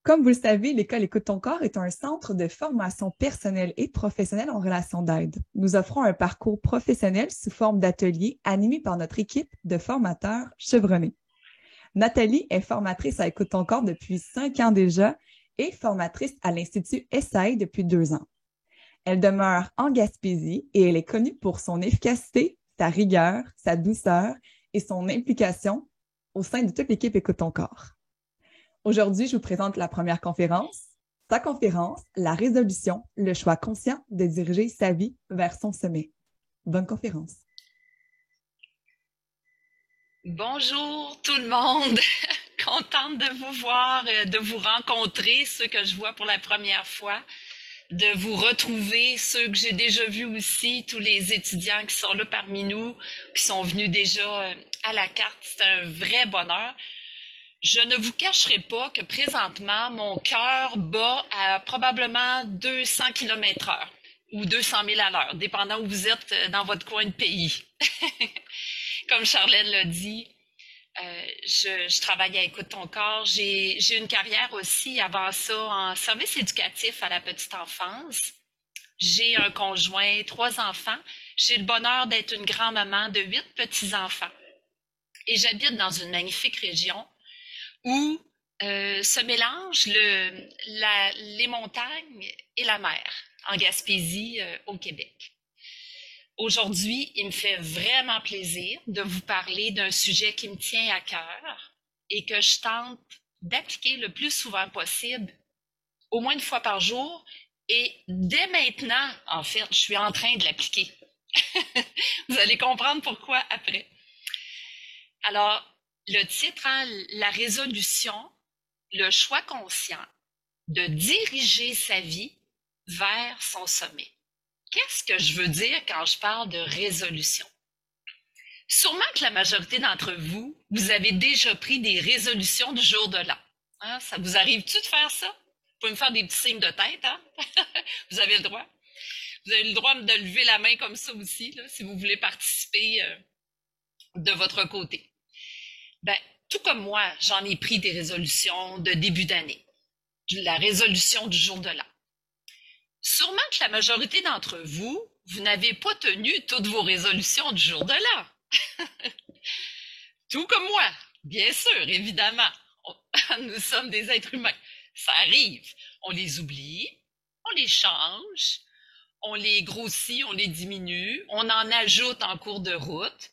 Comme vous le savez, l'école Écoute ton corps est un centre de formation personnelle et professionnelle en relation d'aide. Nous offrons un parcours professionnel sous forme d'ateliers animés par notre équipe de formateurs chevronnés. Nathalie est formatrice à Écoute ton corps depuis 5 ans déjà et formatrice à l'Institut SAE depuis 2 ans. Elle demeure en Gaspésie et elle est connue pour son efficacité, sa rigueur, sa douceur et son implication au sein de toute l'équipe Écoute ton corps. Aujourd'hui, je vous présente la première conférence. Sa conférence, la résolution, le choix conscient de diriger sa vie vers son sommet. Bonne conférence. Bonjour tout le monde, contente de vous voir, de vous rencontrer, ceux que je vois pour la première fois, de vous retrouver, ceux que j'ai déjà vus aussi, tous les étudiants qui sont là parmi nous, qui sont venus déjà à la carte, c'est un vrai bonheur. Je ne vous cacherai pas que présentement, mon cœur bat à probablement 200 km/h ou 200 000 à l'heure, dépendant où vous êtes dans votre coin de pays. Comme Charlène l'a dit, je travaille à Écoute ton corps. J'ai une carrière aussi avant ça en service éducatif à la petite enfance. J'ai un conjoint, 3 enfants. J'ai le bonheur d'être une grand-maman de 8 petits-enfants. Et j'habite dans une magnifique région où se mélangent les montagnes et la mer, en Gaspésie, au Québec. Aujourd'hui, il me fait vraiment plaisir de vous parler d'un sujet qui me tient à cœur et que je tente d'appliquer le plus souvent possible, au moins une fois par jour. Et dès maintenant, en fait, je suis en train de l'appliquer. Vous allez comprendre pourquoi après. Alors, le titre, la résolution, le choix conscient de diriger sa vie vers son sommet. Qu'est-ce que je veux dire quand je parle de résolution? Sûrement que la majorité d'entre vous, vous avez déjà pris des résolutions du jour de l'an. Hein? Ça vous arrive-tu de faire ça? Vous pouvez me faire des petits signes de tête, hein? Vous avez le droit. Vous avez le droit de lever la main comme ça aussi, là, si vous voulez participer de votre côté. Ben, tout comme moi, j'en ai pris des résolutions de début d'année. La résolution du jour de l'an. Sûrement que la majorité d'entre vous, vous n'avez pas tenu toutes vos résolutions du jour de l'an. Tout comme moi, bien sûr, évidemment. Nous sommes des êtres humains. Ça arrive. On les oublie, on les change, on les grossit, on les diminue, on en ajoute en cours de route.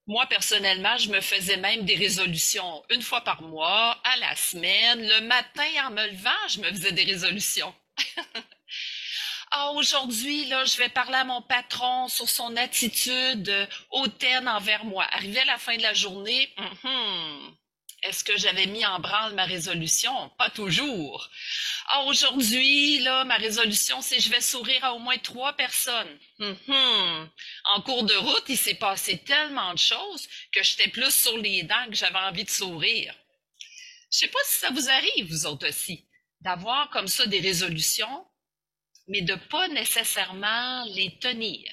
Moi, personnellement, je me faisais même des résolutions une fois par mois, à la semaine. Le matin, en me levant, je me faisais des résolutions. Ah, aujourd'hui, là, je vais parler à mon patron sur son attitude hautaine envers moi. Arrivé à la fin de la journée, est-ce que j'avais mis en branle ma résolution? Pas toujours. Ah, aujourd'hui, là, ma résolution, c'est je vais sourire à au moins 3 personnes. En cours de route, il s'est passé tellement de choses que j'étais plus sur les dents que j'avais envie de sourire. Je sais pas si ça vous arrive, vous autres aussi, d'avoir comme ça des résolutions, mais de pas nécessairement les tenir.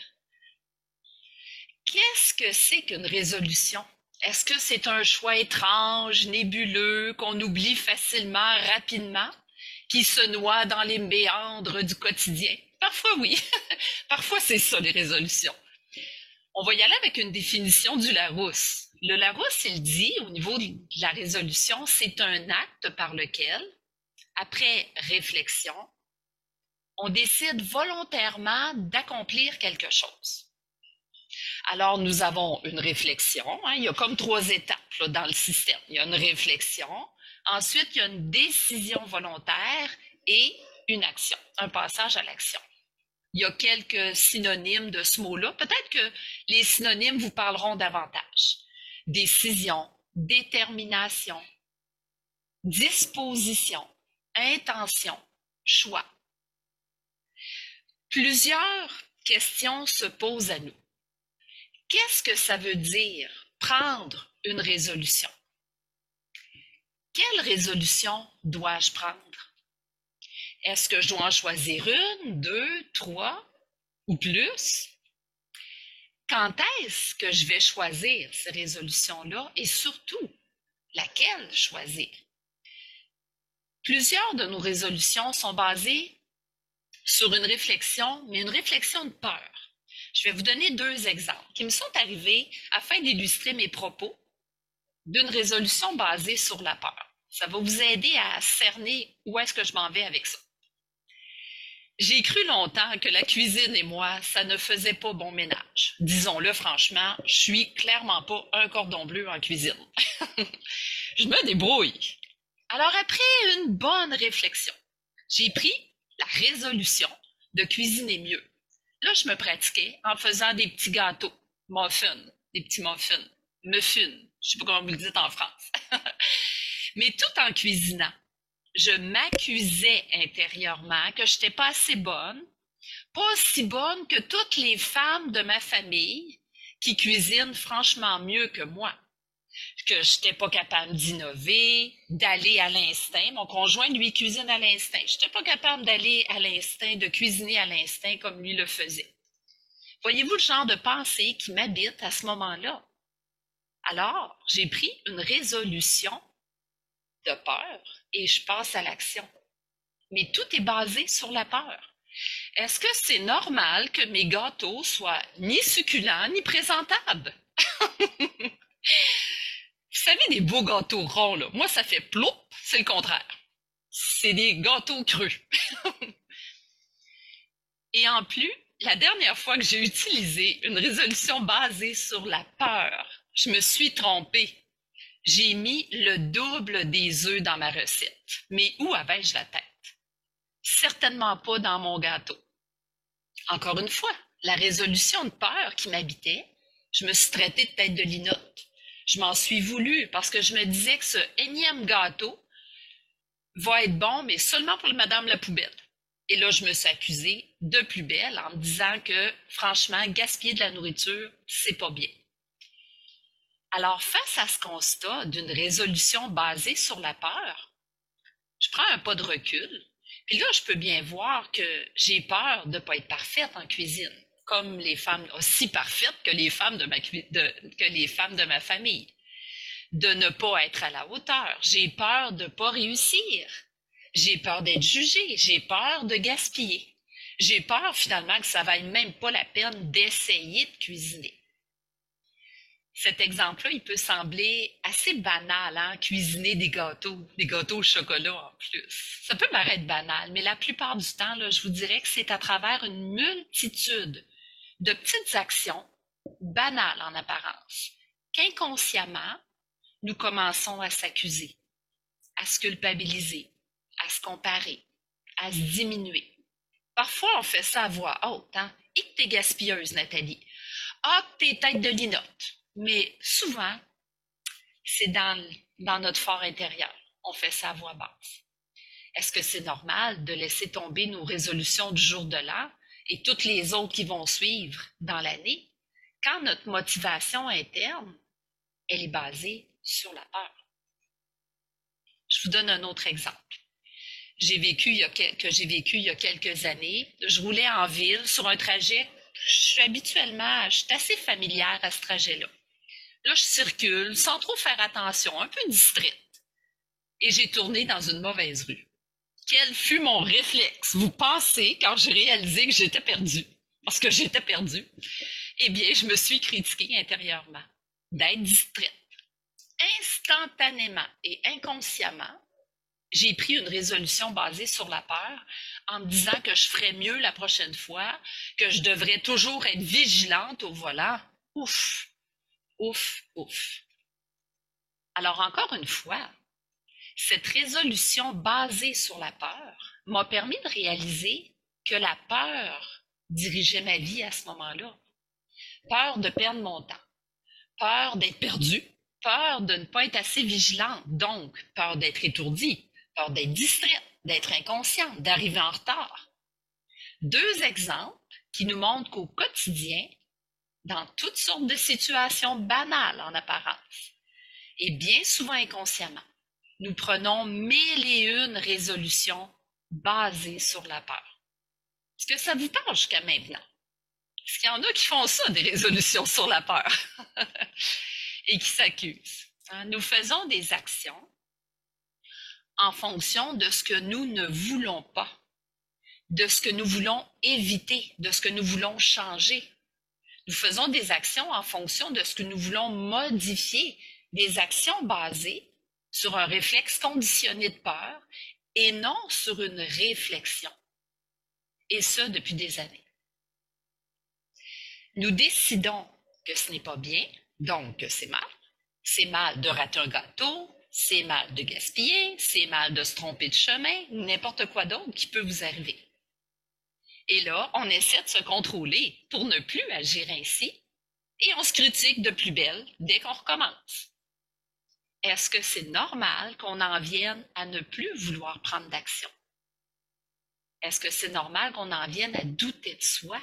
Qu'est-ce que c'est qu'une résolution? Est-ce que c'est un choix étrange, nébuleux, qu'on oublie facilement, rapidement, qui se noie dans les méandres du quotidien? Parfois oui, parfois c'est ça les résolutions. On va y aller avec une définition du Larousse. Le Larousse, il dit, au niveau de la résolution, c'est un acte par lequel, après réflexion, on décide volontairement d'accomplir quelque chose. Alors, nous avons une réflexion. Il y a comme 3 étapes là, dans le système. Il y a une réflexion. Ensuite, il y a une décision volontaire et une action, un passage à l'action. Il y a quelques synonymes de ce mot-là. Peut-être que les synonymes vous parleront davantage. Décision, détermination, disposition, intention, choix. Plusieurs questions se posent à nous. Qu'est-ce que ça veut dire prendre une résolution? Quelle résolution dois-je prendre? Est-ce que je dois en choisir 1, 2, 3 ou plus? Quand est-ce que je vais choisir ces résolutions-là et surtout, laquelle choisir? Plusieurs de nos résolutions sont basées sur une réflexion, mais une réflexion de peur. Je vais vous donner 2 exemples qui me sont arrivés afin d'illustrer mes propos d'une résolution basée sur la peur. Ça va vous aider à cerner où est-ce que je m'en vais avec ça. J'ai cru longtemps que la cuisine et moi, ça ne faisait pas bon ménage. Disons-le franchement, je suis clairement pas un cordon bleu en cuisine. Je me débrouille. Alors après une bonne réflexion, j'ai pris la résolution de cuisiner mieux. Là, je me pratiquais en faisant des petits gâteaux, des petits muffins, je sais pas comment vous le dites en France. Mais tout en cuisinant, je m'accusais intérieurement que je n'étais pas assez bonne, pas aussi bonne que toutes les femmes de ma famille qui cuisinent franchement mieux que moi. Que je n'étais pas capable d'innover, d'aller à l'instinct. Mon conjoint, lui, cuisine à l'instinct. Je n'étais pas capable d'aller à l'instinct, de cuisiner à l'instinct comme lui le faisait. Voyez-vous le genre de pensée qui m'habite à ce moment-là? Alors, j'ai pris une résolution de peur et je passe à l'action. Mais tout est basé sur la peur. Est-ce que c'est normal que mes gâteaux soient ni succulents ni présentables? Vous savez, des beaux gâteaux ronds, là, moi, ça fait plop, c'est le contraire. C'est des gâteaux crus. Et en plus, la dernière fois que j'ai utilisé une résolution basée sur la peur, je me suis trompée. J'ai mis le double des œufs dans ma recette. Mais où avais-je la tête? Certainement pas dans mon gâteau. Encore une fois, la résolution de peur qui m'habitait, je me suis traitée de tête de linotte. Je m'en suis voulu parce que je me disais que ce énième gâteau va être bon, mais seulement pour Madame la Poubelle. Et là, je me suis accusée de plus belle en me disant que, franchement, gaspiller de la nourriture, c'est pas bien. Alors, face à ce constat d'une résolution basée sur la peur, je prends un pas de recul, puis là, je peux bien voir que j'ai peur de ne pas être parfaite en cuisine, comme les femmes, aussi parfaites que les femmes de ma famille. De ne pas être à la hauteur. J'ai peur de ne pas réussir. J'ai peur d'être jugée. J'ai peur de gaspiller. J'ai peur finalement que ça ne vaille même pas la peine d'essayer de cuisiner. Cet exemple-là, il peut sembler assez banal, hein, cuisiner des gâteaux au chocolat en plus. Ça peut paraître banal, mais la plupart du temps, là, je vous dirais que c'est à travers une multitude de petites actions, banales en apparence, qu'inconsciemment, nous commençons à s'accuser, à se culpabiliser, à se comparer, à se diminuer. Parfois, on fait ça à voix haute, hein? Et que t'es gaspilleuse, Nathalie. Ah, que t'es tête de linotte. Mais souvent, c'est dans notre fort intérieur. On fait ça à voix basse. Est-ce que c'est normal de laisser tomber nos résolutions du jour de l'an et toutes les autres qui vont suivre dans l'année quand notre motivation interne, elle est basée sur la peur? Je vous donne un autre exemple. J'ai vécu il y a quelques années. Je roulais en ville sur un trajet. Je suis assez familière à ce trajet-là. Là, je circule sans trop faire attention, un peu distraite. Et j'ai tourné dans une mauvaise rue. Quel fut mon réflexe? Vous pensez quand j'ai réalisé que j'étais perdue? Parce que j'étais perdue. Eh bien, je me suis critiquée intérieurement d'être distraite. Instantanément et inconsciemment, j'ai pris une résolution basée sur la peur en me disant que je ferais mieux la prochaine fois, que je devrais toujours être vigilante au volant. Ouf, ouf, ouf. Alors encore une fois, cette résolution basée sur la peur m'a permis de réaliser que la peur dirigeait ma vie à ce moment-là. Peur de perdre mon temps, peur d'être perdue, peur de ne pas être assez vigilante, donc peur d'être étourdie, peur d'être distraite, d'être inconsciente, d'arriver en retard. 2 exemples qui nous montrent qu'au quotidien, dans toutes sortes de situations banales en apparence, et bien souvent inconsciemment, nous prenons 1001 résolutions basées sur la peur. Est-ce que ça vous parle jusqu'à maintenant? Est-ce qu'il y en a qui font ça, des résolutions sur la peur et qui s'accusent? Nous faisons des actions en fonction de ce que nous ne voulons pas, de ce que nous voulons éviter, de ce que nous voulons changer. Nous faisons des actions en fonction de ce que nous voulons modifier, des actions basées sur un réflexe conditionné de peur et non sur une réflexion. Et ça depuis des années. Nous décidons que ce n'est pas bien, donc que c'est mal. C'est mal de rater un gâteau, c'est mal de gaspiller, c'est mal de se tromper de chemin, n'importe quoi d'autre qui peut vous arriver. Et là, on essaie de se contrôler pour ne plus agir ainsi et on se critique de plus belle dès qu'on recommence. Est-ce que c'est normal qu'on en vienne à ne plus vouloir prendre d'action? Est-ce que c'est normal qu'on en vienne à douter de soi?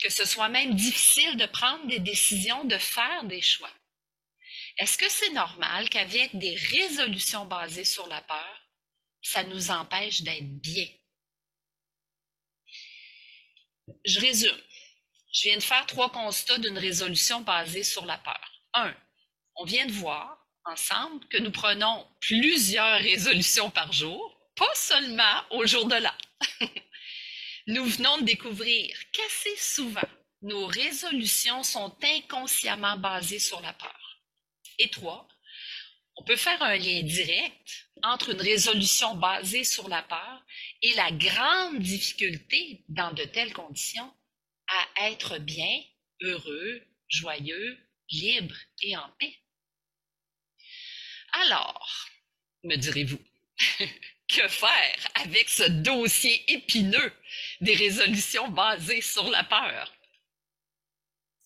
Que ce soit même difficile de prendre des décisions, de faire des choix? Est-ce que c'est normal qu'avec des résolutions basées sur la peur, ça nous empêche d'être bien? Je résume. Je viens de faire 3 constats d'une résolution basée sur la peur. 1. On vient de voir ensemble que nous prenons plusieurs résolutions par jour, pas seulement au jour de l'an. Nous venons de découvrir qu'assez souvent, nos résolutions sont inconsciemment basées sur la peur. Et 3, on peut faire un lien direct entre une résolution basée sur la peur et la grande difficulté dans de telles conditions à être bien, heureux, joyeux, libre et en paix. Alors, me direz-vous, que faire avec ce dossier épineux des résolutions basées sur la peur?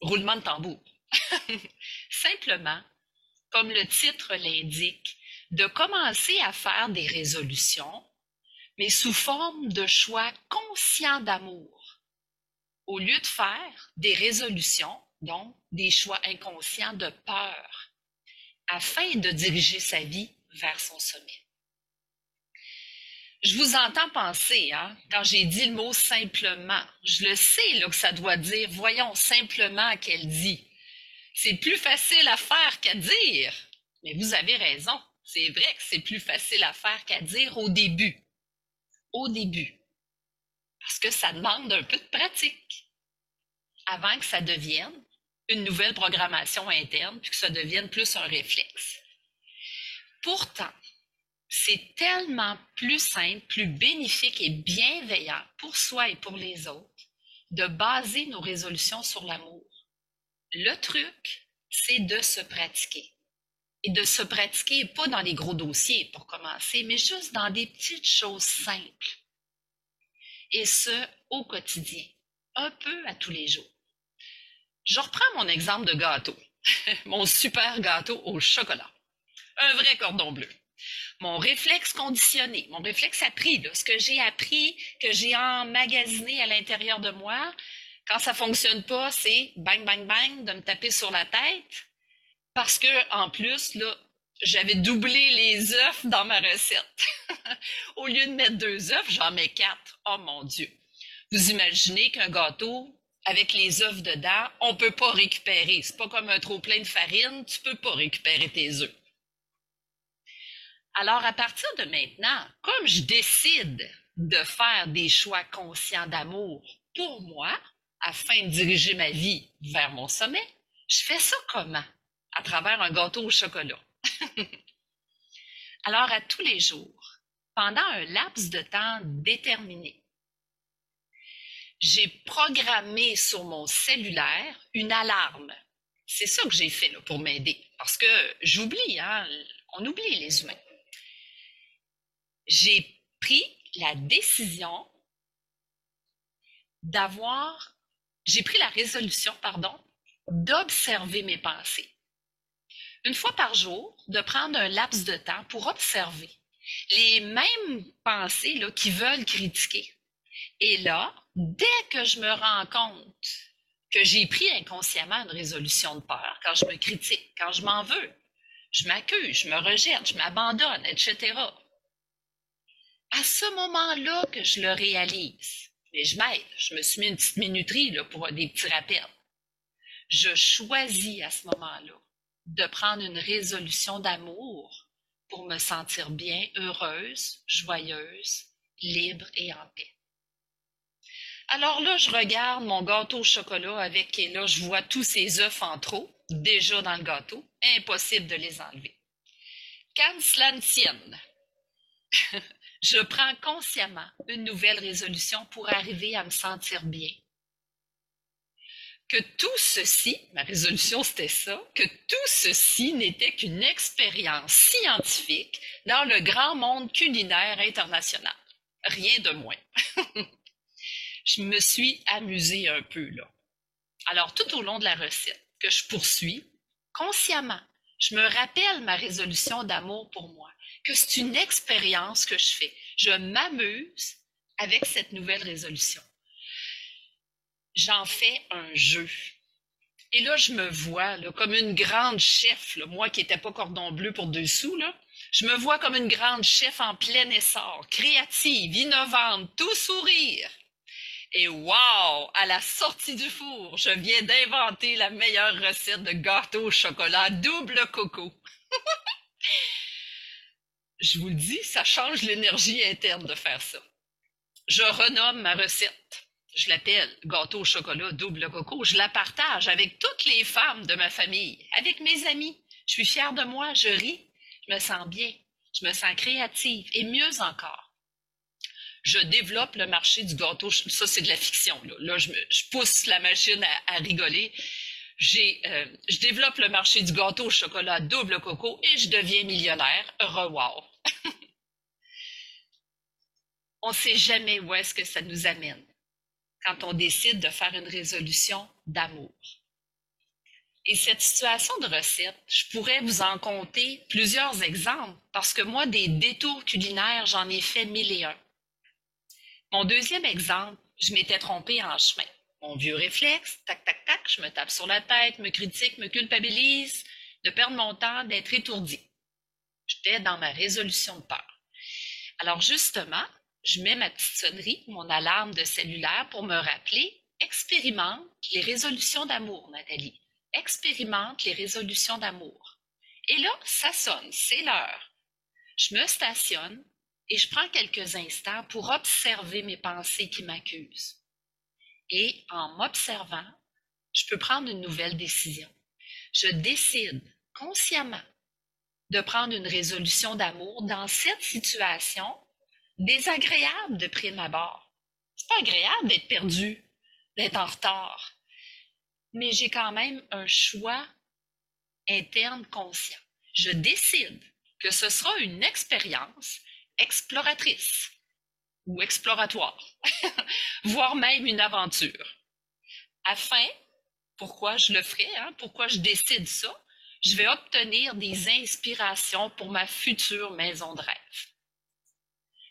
Roulement de tambour. Simplement, comme le titre l'indique, de commencer à faire des résolutions, mais sous forme de choix conscients d'amour, au lieu de faire des résolutions, donc des choix inconscients de peur, afin de diriger sa vie vers son sommet. Je vous entends penser, quand j'ai dit le mot simplement. Je le sais là, que ça doit dire, voyons simplement qu'elle dit. C'est plus facile à faire qu'à dire. Mais vous avez raison. C'est vrai que c'est plus facile à faire qu'à dire au début. Au début. Parce que ça demande un peu de pratique. Avant que ça devienne une nouvelle programmation interne, puis que ça devienne plus un réflexe. Pourtant, c'est tellement plus simple, plus bénéfique et bienveillant pour soi et pour les autres de baser nos résolutions sur l'amour. Le truc, c'est de se pratiquer. Et de se pratiquer pas dans les gros dossiers pour commencer, mais juste dans des petites choses simples. Et ce, au quotidien, un peu à tous les jours. Je reprends mon exemple de gâteau. Mon super gâteau au chocolat. Un vrai cordon bleu. Mon réflexe conditionné, mon réflexe appris, là, ce que j'ai appris, que j'ai emmagasiné à l'intérieur de moi, quand ça fonctionne pas, c'est bang, bang, bang, de me taper sur la tête. Parce que, en plus, là, j'avais doublé les œufs dans ma recette. Au lieu de mettre 2 œufs, j'en mets 4. Oh mon Dieu. Vous imaginez qu'un gâteau, avec les œufs dedans, on peut pas récupérer. C'est pas comme un trop-plein de farine, tu peux pas récupérer tes œufs. Alors, à partir de maintenant, comme je décide de faire des choix conscients d'amour pour moi, afin de diriger ma vie vers mon sommet, je fais ça comment? À travers un gâteau au chocolat. Alors, à tous les jours, pendant un laps de temps déterminé, j'ai programmé sur mon cellulaire une alarme. C'est ça que j'ai fait là, pour m'aider, parce que j'oublie, on oublie les humains. J'ai pris la décision j'ai pris la résolution, d'observer mes pensées. Une fois par jour, de prendre un laps de temps pour observer les mêmes pensées là, qui veulent critiquer. Et là, dès que je me rends compte que j'ai pris inconsciemment une résolution de peur, quand je me critique, quand je m'en veux, je m'accuse, je me rejette, je m'abandonne, etc. À ce moment-là que je le réalise, mais je m'aide, je me suis mis une petite minuterie là, pour des petits rappels. Je choisis à ce moment-là de prendre une résolution d'amour pour me sentir bien, heureuse, joyeuse, libre et en paix. Alors là, je regarde mon gâteau au chocolat et là, je vois tous ces œufs en trop, déjà dans le gâteau. Impossible de les enlever. Quand cela ne tienne, je prends consciemment une nouvelle résolution pour arriver à me sentir bien. Que tout ceci, ma résolution c'était ça, que tout ceci n'était qu'une expérience scientifique dans le grand monde culinaire international. Rien de moins. Je me suis amusée un peu là. Alors, tout au long de la recette que je poursuis, consciemment, je me rappelle ma résolution d'amour pour moi, que c'est une expérience que je fais. Je m'amuse avec cette nouvelle résolution. J'en fais un jeu. Et là, je me vois là, comme une grande chef, là, moi qui n'étais pas cordon bleu pour 2 sous, là, je me vois comme une grande chef en plein essor, créative, innovante, tout sourire. Et wow! À la sortie du four, je viens d'inventer la meilleure recette de gâteau au chocolat double coco. Je vous le dis, ça change l'énergie interne de faire ça. Je renomme ma recette. Je l'appelle gâteau au chocolat double coco. Je la partage avec toutes les femmes de ma famille, avec mes amis. Je suis fière de moi, je ris, je me sens bien, je me sens créative et mieux encore. Je développe le marché du gâteau. Ça, c'est de la fiction. Là je pousse la machine à rigoler. Je développe le marché du gâteau au chocolat double coco et je deviens millionnaire. Wow! On ne sait jamais où est-ce que ça nous amène quand on décide de faire une résolution d'amour. Et cette situation de recette, je pourrais vous en compter plusieurs exemples parce que moi, des détours culinaires, j'en ai fait 1001. Mon deuxième exemple, je m'étais trompée en chemin. Mon vieux réflexe, tac, tac, tac, je me tape sur la tête, me critique, me culpabilise, de perdre mon temps, d'être étourdie. J'étais dans ma résolution de peur. Alors justement, je mets ma petite sonnerie, mon alarme de cellulaire pour me rappeler, expérimente les résolutions d'amour, Nathalie. Expérimente les résolutions d'amour. Et là, ça sonne, c'est l'heure. Je me stationne et je prends quelques instants pour observer mes pensées qui m'accusent. Et en m'observant, je peux prendre une nouvelle décision. Je décide consciemment de prendre une résolution d'amour dans cette situation désagréable de prime abord. C'est pas agréable d'être perdu, d'être en retard, mais j'ai quand même un choix interne conscient. Je décide que ce sera une expérience exploratrice ou exploratoire, voire même une aventure. Afin, pourquoi je le ferai, pourquoi je décide ça, je vais obtenir des inspirations pour ma future maison de rêve.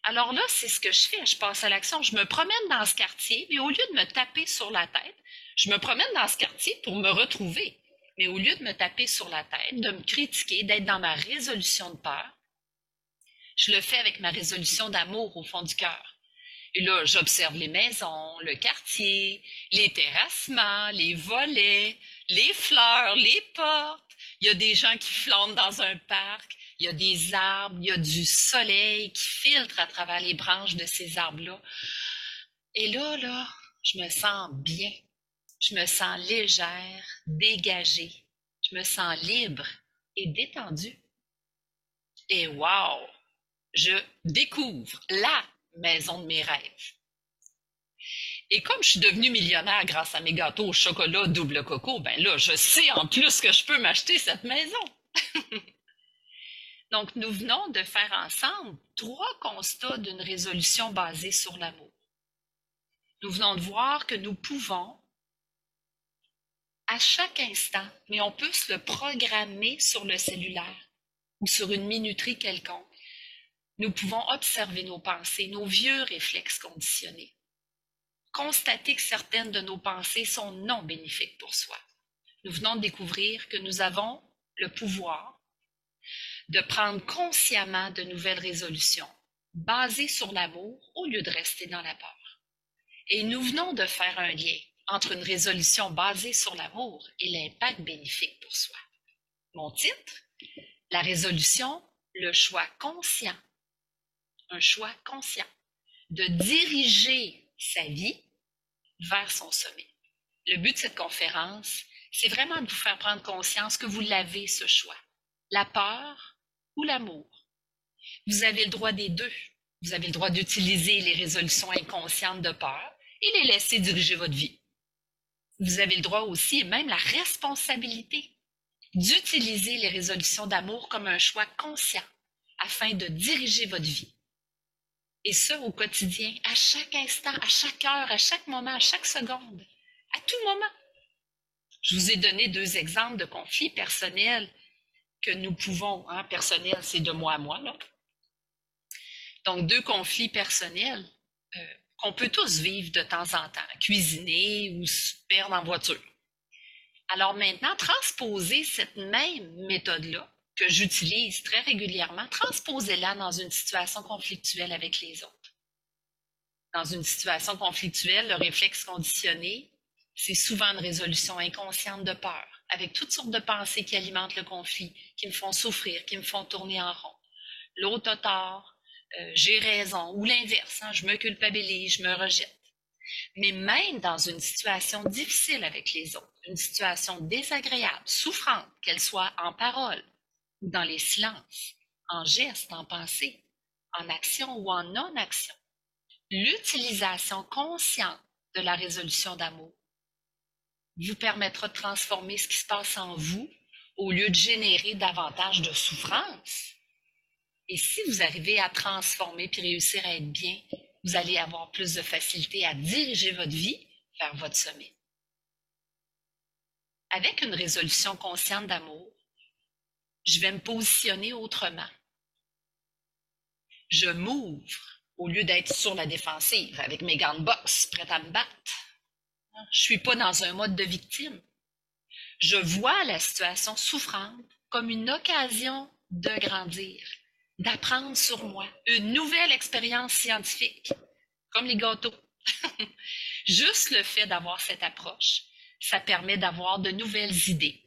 Alors là, c'est ce que je fais, je passe à l'action, je me promène dans ce quartier, mais au lieu de me taper sur la tête, je me promène dans ce quartier pour me retrouver. Mais au lieu de me taper sur la tête, de me critiquer, d'être dans ma résolution de peur, je le fais avec ma résolution d'amour au fond du cœur. Et là, j'observe les maisons, le quartier, les terrassements, les volets, les fleurs, les portes. Il y a des gens qui flânent dans un parc. Il y a des arbres, il y a du soleil qui filtre à travers les branches de ces arbres-là. Et là, je me sens bien. Je me sens légère, dégagée. Je me sens libre et détendue. Et wow! Je découvre la maison de mes rêves. Et comme je suis devenue millionnaire grâce à mes gâteaux au chocolat double coco, ben là, je sais en plus que je peux m'acheter cette maison. Donc, nous venons de faire ensemble 3 constats d'une résolution basée sur l'amour. Nous venons de voir que nous pouvons, à chaque instant, mais on peut se le programmer sur le cellulaire ou sur une minuterie quelconque, nous pouvons observer nos pensées, nos vieux réflexes conditionnés. Constater que certaines de nos pensées sont non bénéfiques pour soi. Nous venons de découvrir que nous avons le pouvoir de prendre consciemment de nouvelles résolutions basées sur l'amour au lieu de rester dans la peur. Et nous venons de faire un lien entre une résolution basée sur l'amour et l'impact bénéfique pour soi. Mon titre, la résolution le choix conscient, un choix conscient de diriger sa vie vers son sommet. Le but de cette conférence, c'est vraiment de vous faire prendre conscience que vous l'avez, ce choix. La peur ou l'amour. Vous avez le droit des deux. Vous avez le droit d'utiliser les résolutions inconscientes de peur et les laisser diriger votre vie. Vous avez le droit aussi, et même la responsabilité, d'utiliser les résolutions d'amour comme un choix conscient afin de diriger votre vie. Et ça au quotidien, à chaque instant, à chaque heure, à chaque moment, à chaque seconde, à tout moment. Je vous ai donné 2 exemples de conflits personnels que nous pouvons, personnel, c'est de moi à moi, là. Donc, 2 conflits personnels qu'on peut tous vivre de temps en temps, cuisiner ou se perdre en voiture. Alors maintenant, transposez cette même méthode-là, que j'utilise très régulièrement, transposez-la dans une situation conflictuelle avec les autres. Dans une situation conflictuelle, le réflexe conditionné, c'est souvent une résolution inconsciente de peur, avec toutes sortes de pensées qui alimentent le conflit, qui me font souffrir, qui me font tourner en rond. L'autre a tort, j'ai raison, ou l'inverse, je me culpabilise, je me rejette. Mais même dans une situation difficile avec les autres, une situation désagréable, souffrante, qu'elle soit en parole ou dans les silences, en gestes, en pensée, en action ou en non-action, l'utilisation consciente de la résolution d'amour vous permettra de transformer ce qui se passe en vous au lieu de générer davantage de souffrance. Et si vous arrivez à transformer puis réussir à être bien, vous allez avoir plus de facilité à diriger votre vie vers votre sommet. Avec une résolution consciente d'amour, je vais me positionner autrement. Je m'ouvre au lieu d'être sur la défensive avec mes gants de boxe prête à me battre. Je ne suis pas dans un mode de victime. Je vois la situation souffrante comme une occasion de grandir, d'apprendre sur moi, une nouvelle expérience scientifique, comme les gâteaux. Juste le fait d'avoir cette approche, ça permet d'avoir de nouvelles idées,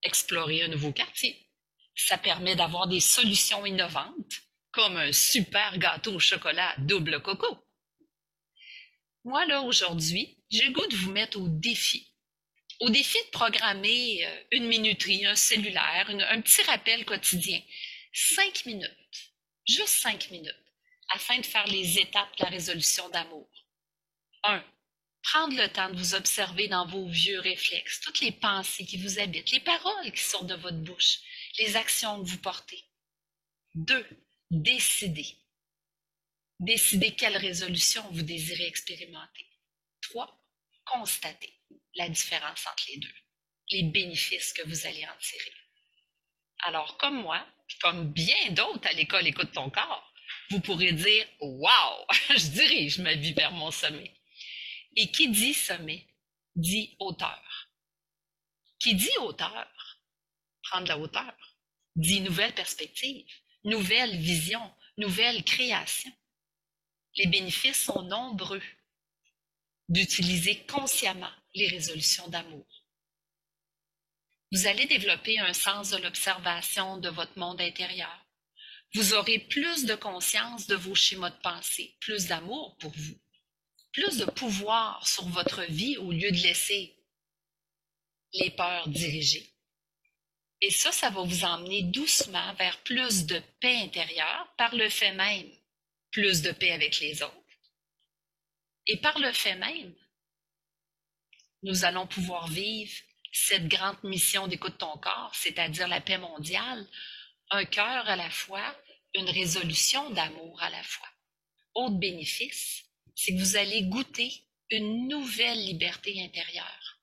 explorer un nouveau quartier. Ça permet d'avoir des solutions innovantes, comme un super gâteau au chocolat double coco. Moi, là, aujourd'hui, j'ai le goût de vous mettre au défi. Au défi de programmer une minuterie, un cellulaire, un petit rappel quotidien. 5 minutes, juste 5 minutes, afin de faire les étapes de la résolution d'amour. 1. Prendre le temps de vous observer dans vos vieux réflexes, toutes les pensées qui vous habitent, les paroles qui sortent de votre bouche, les actions que vous portez. 2. Décider. Décider quelle résolution vous désirez expérimenter. 3. Constater la différence entre les deux, les bénéfices que vous allez en tirer. Alors, comme moi, comme bien d'autres à l'école Écoute ton corps, vous pourrez dire « Wow! Je dirige ma vie vers mon sommet. » Et qui dit sommet, dit hauteur. Qui dit hauteur, prendre de la hauteur, dit nouvelle perspective, nouvelle vision, nouvelle création. Les bénéfices sont nombreux d'utiliser consciemment les résolutions d'amour. Vous allez développer un sens de l'observation de votre monde intérieur. Vous aurez plus de conscience de vos schémas de pensée, plus d'amour pour vous, plus de pouvoir sur votre vie au lieu de laisser les peurs diriger. Et ça va vous emmener doucement vers plus de paix intérieure par le fait même, plus de paix avec les autres. Et par le fait même, nous allons pouvoir vivre cette grande mission d'écoute ton corps, c'est-à-dire la paix mondiale, un cœur à la fois, une résolution d'amour à la fois. Autre bénéfice, c'est que vous allez goûter une nouvelle liberté intérieure.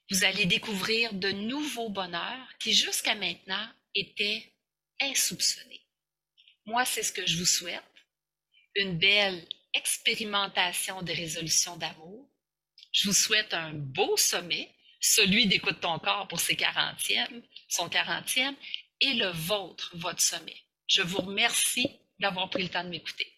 Vous allez découvrir de nouveaux bonheurs qui jusqu'à maintenant étaient insoupçonnés. Moi, c'est ce que je vous souhaite. Une belle expérimentation des résolutions d'amour. Je vous souhaite un beau sommet, celui d'Écoute ton corps pour son 40e, et le vôtre, votre sommet. Je vous remercie d'avoir pris le temps de m'écouter.